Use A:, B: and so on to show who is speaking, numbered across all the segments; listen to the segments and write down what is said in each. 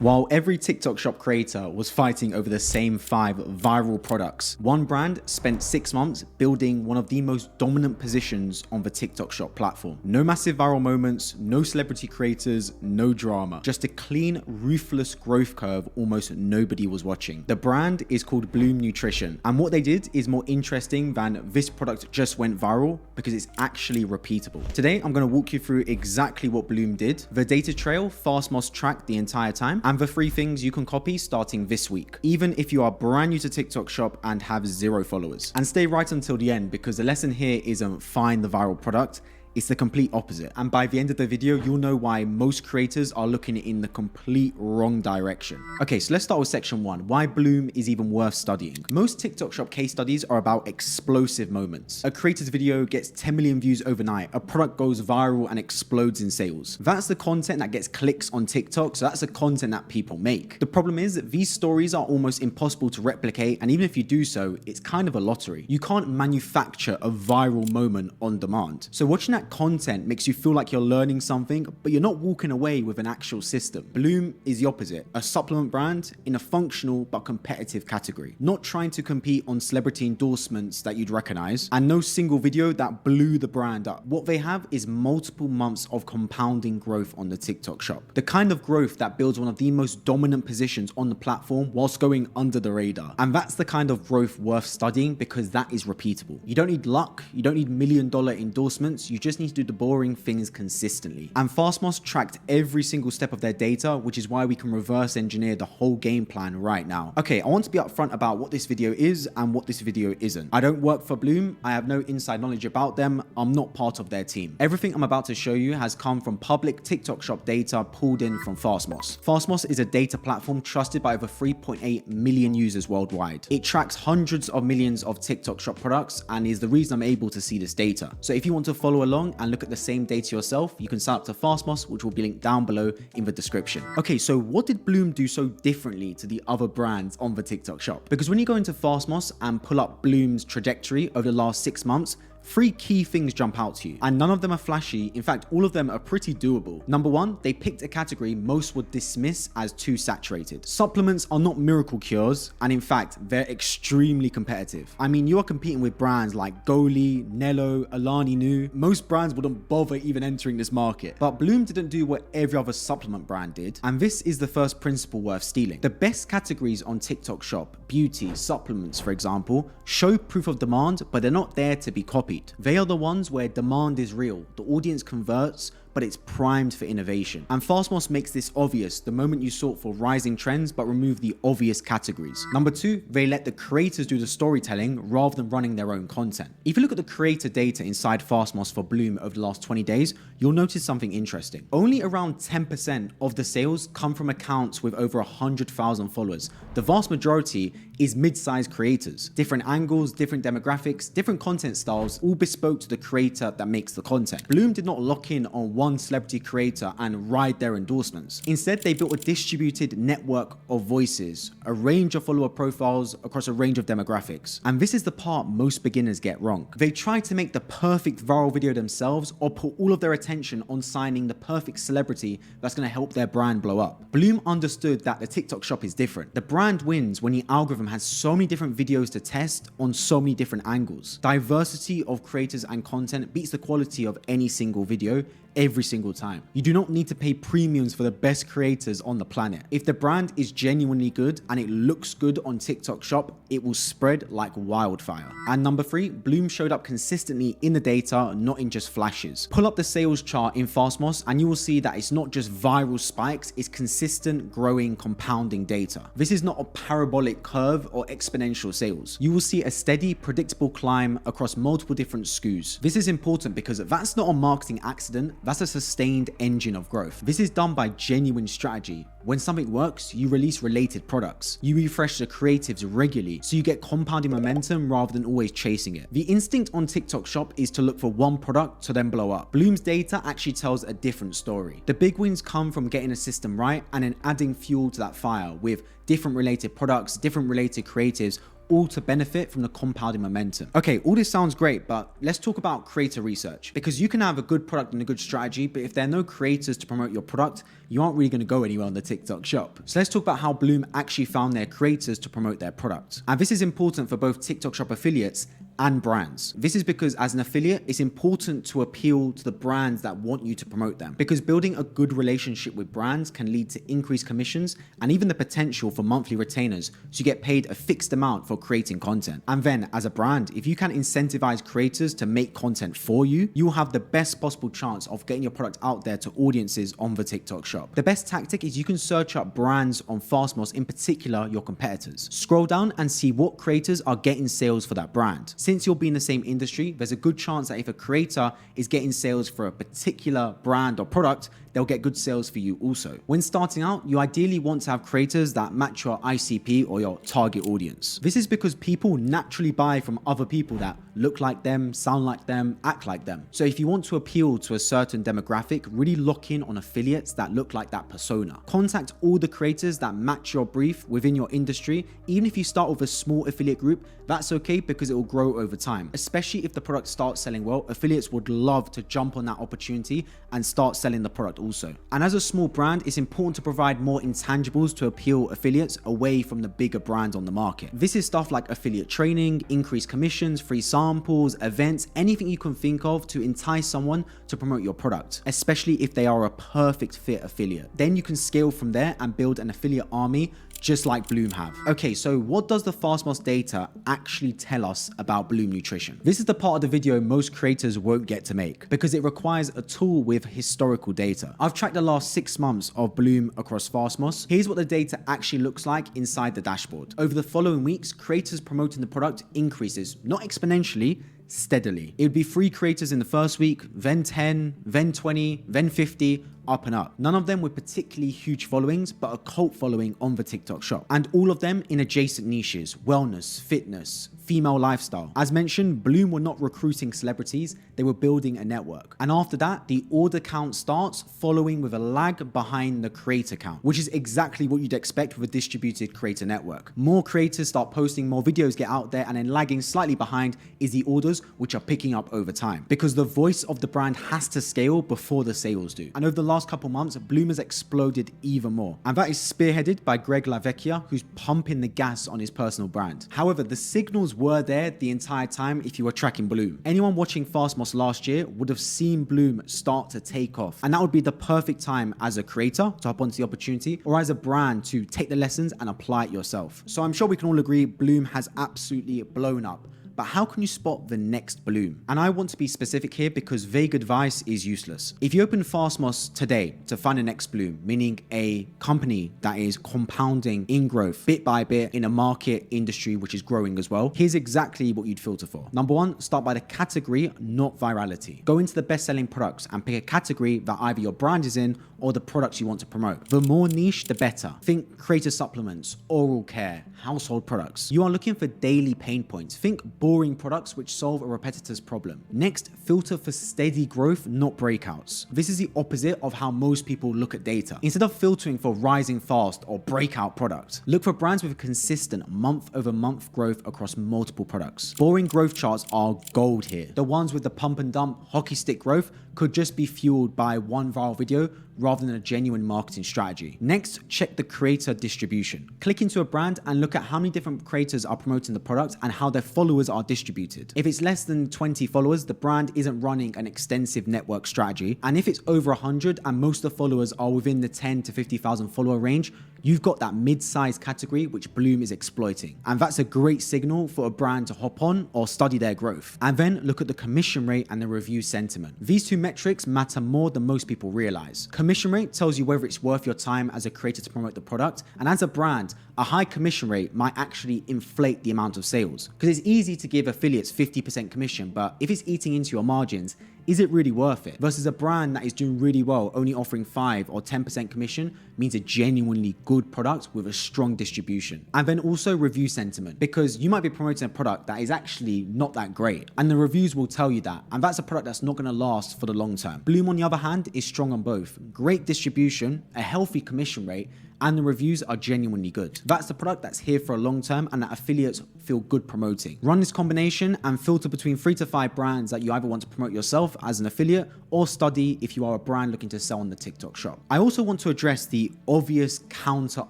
A: While every TikTok shop creator was fighting over the same 5 viral products, one brand spent 6 months building one of the most dominant positions on the TikTok shop platform. No massive viral moments, no celebrity creators, no drama. Just a clean, ruthless growth curve almost nobody was watching. The brand is called Bloom Nutrition, and what they did is more interesting than this product just went viral because it's actually repeatable. Today, I'm going to walk you through exactly what Bloom did, the data trail Fastmost tracked the entire time, and the 3 things you can copy starting this week, even if you are brand new to TikTok shop and have 0 followers. And stay right until the end because the lesson here isn't find the viral product. It's the complete opposite. And by the end of the video, you'll know why most creators are looking in the complete wrong direction. Okay, so let's start with section 1, why Bloom is even worth studying. Most TikTok shop case studies are about explosive moments. A creator's video gets 10 million views overnight, a product goes viral and explodes in sales. That's the content that gets clicks on TikTok, so that's the content that people make. The problem is that these stories are almost impossible to replicate, and even if you do so, it's kind of a lottery. You can't manufacture a viral moment on demand. So watching that content makes you feel like you're learning something, but you're not walking away with an actual system. Bloom is the opposite, a supplement brand in a functional but competitive category, not trying to compete on celebrity endorsements that you'd recognize, and no single video that blew the brand up. What they have is multiple months of compounding growth on the TikTok shop, the kind of growth that builds one of the most dominant positions on the platform whilst going under the radar. And that's the kind of growth worth studying because that is repeatable. You don't need luck, you don't need $1 million endorsements, you just need to do the boring things consistently. And Fastmost tracked every single step of their data, which is why we can reverse engineer the whole game plan right now. Okay, I want to be upfront about what this video is and what this video isn't. I don't work for Bloom, I have no inside knowledge about them, I'm not part of their team. Everything I'm about to show you has come from public TikTok shop data pulled in from Fastmost. Fastmost is a data platform trusted by over 3.8 million users worldwide. It tracks hundreds of millions of TikTok shop products and is the reason I'm able to see this data. So if you want to follow along and look at the same data yourself, you can sign up to Fastmost, which will be linked down below in the description. Okay, so what did Bloom do so differently to the other brands on the TikTok shop? Because when you go into Fastmost and pull up Bloom's trajectory over the last 6 months, 3 key things jump out to you, and none of them are flashy. In fact, all of them are pretty doable. Number 1, they picked a category most would dismiss as too saturated. Supplements are not miracle cures, and in fact, they're extremely competitive. I mean, you are competing with brands like Goli, Nello, Alani Nu. Most brands wouldn't bother even entering this market. But Bloom didn't do what every other supplement brand did, and this is the first principle worth stealing. The best categories on TikTok shop, beauty, supplements, for example, show proof of demand, but they're not there to be copied. They are the ones where demand is real, the audience converts, but it's primed for innovation. And Fastmost makes this obvious the moment you sort for rising trends but remove the obvious categories. Number 2, they let the creators do the storytelling rather than running their own content. If you look at the creator data inside Fastmost for Bloom over the last 20 days, you'll notice something interesting. Only around 10% of the sales come from accounts with over 100,000 followers. The vast majority is mid-sized creators. Different angles, different demographics, different content styles, all bespoke to the creator that makes the content. Bloom did not lock in on one celebrity creator and ride their endorsements. Instead, they built a distributed network of voices, a range of follower profiles across a range of demographics. And this is the part most beginners get wrong. They try to make the perfect viral video themselves or put all of their attention on signing the perfect celebrity that's going to help their brand blow up. Bloom understood that the TikTok shop is different. The brand wins when the algorithm has so many different videos to test on so many different angles. Diversity of creators and content beats the quality of any single video every single time. You do not need to pay premiums for the best creators on the planet. If the brand is genuinely good and it looks good on TikTok shop, it will spread like wildfire. And number 3, Bloom showed up consistently in the data, not in just flashes. Pull up the sales chart in Fastmost and you will see that it's not just viral spikes, it's consistent, growing, compounding data. This is not a parabolic curve or exponential sales. You will see a steady, predictable climb across multiple different SKUs. This is important because that's not a marketing accident, that's a sustained engine of growth. This is done by genuine strategy. When something works, you release related products. You refresh the creatives regularly, so you get compounding momentum rather than always chasing it. The instinct on TikTok shop is to look for one product to then blow up. Bloom's data actually tells a different story. The big wins come from getting a system right and then adding fuel to that fire with different related products, different related creatives, all to benefit from the compounding momentum. Okay, all this sounds great, but let's talk about creator research, because you can have a good product and a good strategy, but if there are no creators to promote your product, you aren't really going to go anywhere on the TikTok shop. So let's talk about how Bloom actually found their creators to promote their product. And this is important for both TikTok shop affiliates and brands. This is because as an affiliate, it's important to appeal to the brands that want you to promote them, because building a good relationship with brands can lead to increased commissions and even the potential for monthly retainers, so you get paid a fixed amount for creating content. And then as a brand, if you can incentivize creators to make content for you, you will have the best possible chance of getting your product out there to audiences on the TikTok shop. The best tactic is you can search up brands on Fastmost, in particular your competitors. Scroll down and see what creators are getting sales for that brand. Since you'll be in the same industry, there's a good chance that if a creator is getting sales for a particular brand or product, they'll get good sales for you also. When starting out, you ideally want to have creators that match your ICP or your target audience. This is because people naturally buy from other people that look like them, sound like them, act like them. So if you want to appeal to a certain demographic, really lock in on affiliates that look like that persona. Contact all the creators that match your brief within your industry. Even if you start with a small affiliate group, that's okay, because it will grow over time. Especially if the product starts selling well, affiliates would love to jump on that opportunity and start selling the product also. And as a small brand, it's important to provide more intangibles to appeal affiliates away from the bigger brands on the market. This is stuff like affiliate training, increased commissions, free samples, events, anything you can think of to entice someone to promote your product, especially if they are a perfect fit affiliate. Then you can scale from there and build an affiliate army just like Bloom have. Okay, so what does the Fastmost data actually tell us about Bloom Nutrition? This is the part of the video most creators won't get to make, because it requires a tool with historical data. I've tracked the last 6 months of Bloom across Fastmost. Here's what the data actually looks like inside the dashboard. Over the following weeks, creators promoting the product increases, not exponentially, steadily. It would be 3 creators in the first week, then 10, then 20, then 50, up and up. None of them with particularly huge followings, but a cult following on the TikTok shop. And all of them in adjacent niches: wellness, fitness, female lifestyle. As mentioned, Bloom were not recruiting celebrities, they were building a network. And after that, the order count starts following with a lag behind the creator count, which is exactly what you'd expect with a distributed creator network. More creators start posting, more videos get out there, and then lagging slightly behind is the orders, which are picking up over time, because the voice of the brand has to scale before the sales do. And over the last couple months, Bloom has exploded even more. And that is spearheaded by Greg LaVecchia, who's pumping the gas on his personal brand. However, the signals were there the entire time if you were tracking Bloom. Anyone watching Fastmost last year would have seen Bloom start to take off. And that would be the perfect time as a creator to hop onto the opportunity, or as a brand to take the lessons and apply it yourself. So I'm sure we can all agree Bloom has absolutely blown up. But how can you spot the next Bloom? And I want to be specific here, because vague advice is useless. If you open Fastmost today to find the next Bloom, meaning a company that is compounding in growth bit by bit in a market industry which is growing as well, here's exactly what you'd filter for. Number 1, start by the category, not virality. Go into the best-selling products and pick a category that either your brand is in or the products you want to promote. The more niche, the better. Think creator supplements, oral care, household products. You are looking for daily pain points. Think boring products which solve a repetitor's problem. Next, filter for steady growth, not breakouts. This is the opposite of how most people look at data. Instead of filtering for rising fast or breakout products, look for brands with consistent month-over-month growth across multiple products. Boring growth charts are gold here. The ones with the pump and dump hockey stick growth could just be fueled by one viral video rather than a genuine marketing strategy. Next, check the creator distribution. Click into a brand and look at how many different creators are promoting the product and how their followers are distributed. If it's less than 20 followers, the brand isn't running an extensive network strategy. And if it's over 100 and most of the followers are within the 10 to 50,000 follower range, you've got that mid-sized category which Bloom is exploiting. And that's a great signal for a brand to hop on or study their growth. And then look at the commission rate and the review sentiment. These two metrics matter more than most people realize. Commission rate tells you whether it's worth your time as a creator to promote the product. And as a brand, a high commission rate might actually inflate the amount of sales. Because it's easy to give affiliates 50% commission, but if it's eating into your margins, is it really worth it? Versus a brand that is doing really well, only offering 5 or 10% commission means a genuinely good product with a strong distribution. And then also review sentiment, because you might be promoting a product that is actually not that great, and the reviews will tell you that, and that's a product that's not going to last for the long term. Bloom, on the other hand, is strong on both. Great distribution, a healthy commission rate, and the reviews are genuinely good. That's the product that's here for a long term and that affiliates feel good promoting. Run this combination and filter between 3 to 5 brands that you either want to promote yourself as an affiliate or study if you are a brand looking to sell on the TikTok shop. I also want to address the obvious counter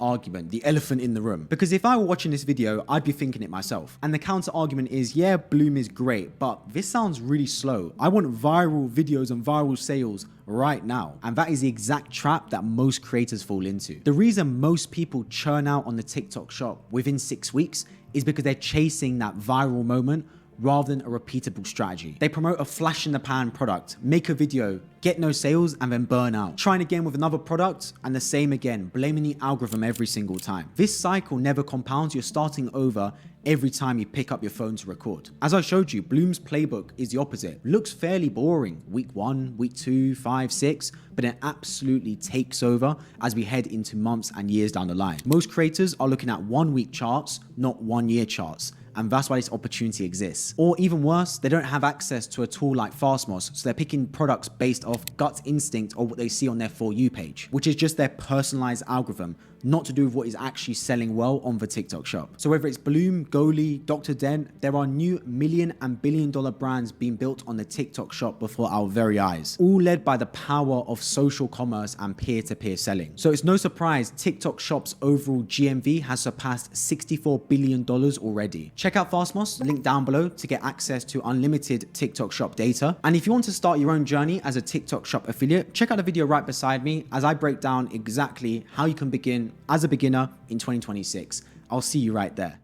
A: argument, the elephant in the room, because if I were watching this video, I'd be thinking it myself. And the counter argument is, yeah, Bloom is great, but this sounds really slow. I want viral videos and viral sales right now. And that is the exact trap that most creators fall into. The reason most people churn out on the TikTok shop within 6 weeks is because they're chasing that viral moment rather than a repeatable strategy. They promote a flash in the pan product, make a video, get no sales, and then burn out. Trying again with another product and the same again, blaming the algorithm every single time. This cycle never compounds. You're starting over every time you pick up your phone to record. As I showed you, Bloom's playbook is the opposite. Looks fairly boring. Week 1, week 2, 5, 6, but it absolutely takes over as we head into months and years down the line. Most creators are looking at 1 week charts, not 1 year charts. And that's why this opportunity exists. Or even worse, they don't have access to a tool like Fastmoss, so they're picking products based off gut instinct or what they see on their For You page, which is just their personalized algorithm, not to do with what is actually selling well on the TikTok shop. So whether it's Bloom, Goli, Dr. Dent, there are new million and billion dollar brands being built on the TikTok shop before our very eyes, all led by the power of social commerce and peer-to-peer selling. So it's no surprise TikTok shop's overall GMV has surpassed $64 billion already. Check out Fastmoss, link down below to get access to unlimited TikTok shop data. And if you want to start your own journey as a TikTok shop affiliate, check out the video right beside me as I break down exactly how you can begin as a beginner in 2026. I'll see you right there.